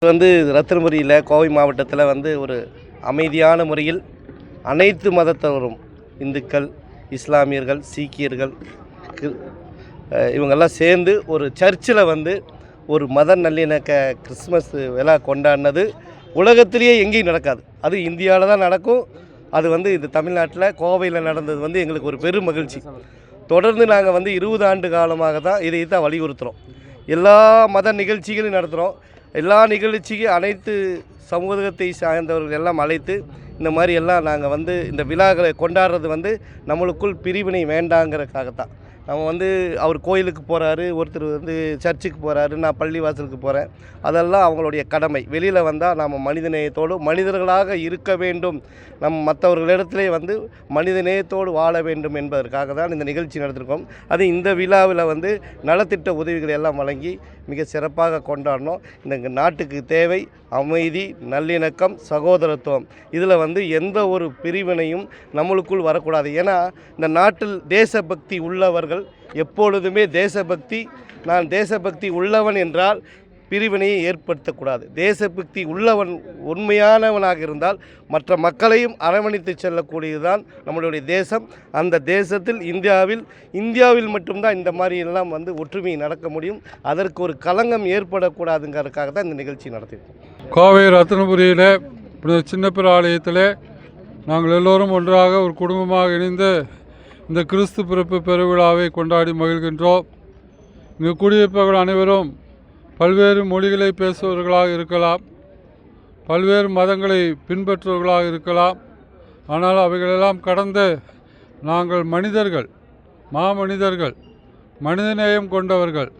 ரத்தினபுரியில் கோவை மாவட்டத்தில் ஒரு அமைதியான முறையில் அனைத்து மதத்தவரும் இந்துக்கள், இஸ்லாமியர்கள், சீக்கியர்கள் இவங்கெல்லாம் சேர்ந்து ஒரு சர்ச்சில் ஒரு மத நல்லிணக்க கிறிஸ்மஸ் விழா கொண்டாடினது உலகத்திலேயே எங்கேயும் நடக்காது. அது இந்தியாவில் தான் நடக்கும். அது இந்த தமிழ்நாட்டில் கோவையில் நடந்தது எங்களுக்கு ஒரு பெரும் மகிழ்ச்சி. தொடர்ந்து நாங்கள் 20 ஆண்டு காலமாக தான் இதை தான் வலியுறுத்துகிறோம். எல்லா மத நிகழ்ச்சிகளையும் நடத்துகிறோம். எல்லா நிகழ்ச்சிக்கும் அனைத்து சமூகத்தை சார்ந்தவர்கள் எல்லாம் அழைத்து இந்த மாதிரி எல்லாம் நாங்கள் இந்த விழாக்களை கொண்டாடுறது நம்மளுக்குள் பிரிவினை வேண்டாங்கிறதுக்காகத்தான். நம்ம அவர் கோயிலுக்கு போகிறாரு, ஒருத்தர் சர்ச்சுக்கு போகிறாரு, நான் பள்ளிவாசலுக்கு போகிறேன். அதெல்லாம் அவங்களுடைய கடமை. வெளியில் வந்தால் நாம் மனிதநேயத்தோடு மனிதர்களாக இருக்க வேண்டும். மற்றவர்களிடத்திலே மனிதநேயத்தோடு வாழ வேண்டும் என்பதற்காக தான் இந்த நிகழ்ச்சி நடத்திருக்கோம். அது இந்த விழாவில் நலத்திட்ட உதவிகளை எல்லாம் வழங்கி மிக சிறப்பாக கொண்டாடணும். இந்த நாட்டுக்கு தேவை அமைதி, நல்லிணக்கம், சகோதரத்துவம். இதில் எந்த ஒரு பிரிவினையும் நம்மளுக்குள் வரக்கூடாது. ஏன்னா இந்த நாட்டில் தேசபக்தி உள்ளவர்கள் எப்பொழுதுமே நான் தேசபக்தி உள்ளவன் என்றால் பிரிவினையை ஏற்படுத்தக்கூடாது. தேசபக்தி உள்ளவன் உண்மையானவனாக இருந்தால் மற்ற மக்களையும் அரவணைத்து செல்லக்கூடியதுதான் நம்மளுடைய தேசம். அந்த தேசத்தில் இந்தியாவில் மட்டும்தான் இந்த மாதிரி எல்லாம் ஒற்றுமை நடக்க முடியும். அதற்கு ஒரு களங்கம் ஏற்படக்கூடாதுங்கிறதுக்காக தான் இந்த நிகழ்ச்சி நடத்தியிருக்கோம். கோவை ரத்தினபுரியில் சின்னப்பிற ஆலயத்தில் நாங்கள் எல்லோரும் ஒன்றாக ஒரு குடும்பமாக இணைந்து இந்த கிறிஸ்து பிறப்பு பெருவிழாவை கொண்டாடி மகிழ்கின்றோம். இங்கு குடியிருப்பவர்கள் அனைவரும் பல்வேறு மொழிகளை பேசுபவர்களாக இருக்கலாம், பல்வேறு மதங்களை பின்பற்றுபவர்களாக இருக்கலாம். ஆனால் அவைகளெல்லாம் கடந்து நாங்கள் மனிதர்கள், மாமனிதர்கள், மனிதநேயம் கொண்டவர்கள்.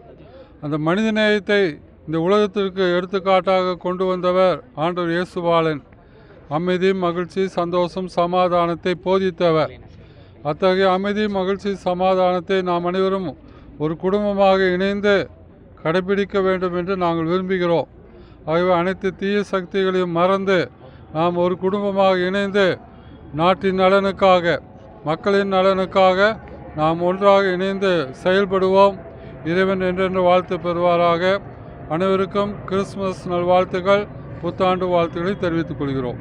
அந்த மனிதநேயத்தை இந்த உலகத்திற்கு எடுத்துக்காட்டாக கொண்டு வந்தவர் ஆண்டவர் இயேசுபாலன். அமைதி, மகிழ்ச்சி, சந்தோஷம், சமாதானத்தை போதித்தவர். அத்தகைய அமைதி, மகிழ்ச்சி, சமாதானத்தை நாம் அனைவரும் ஒரு குடும்பமாக இணைந்து கடைபிடிக்க வேண்டும் என்று நாங்கள் விரும்புகிறோம். ஆகவே அனைத்து தீய சக்திகளையும் மறந்து நாம் ஒரு குடும்பமாக இணைந்து நாட்டின் நலனுக்காக, மக்களின் நலனுக்காக நாம் ஒன்றாக இணைந்து செயல்படுவோம். இறைவன் என்றென்று வாழ்த்து பெறுவாராக. அனைவருக்கும் கிறிஸ்துமஸ் நல்வாழ்த்துக்கள், புத்தாண்டு வாழ்த்துக்களை தெரிவித்துக் கொள்கிறோம்.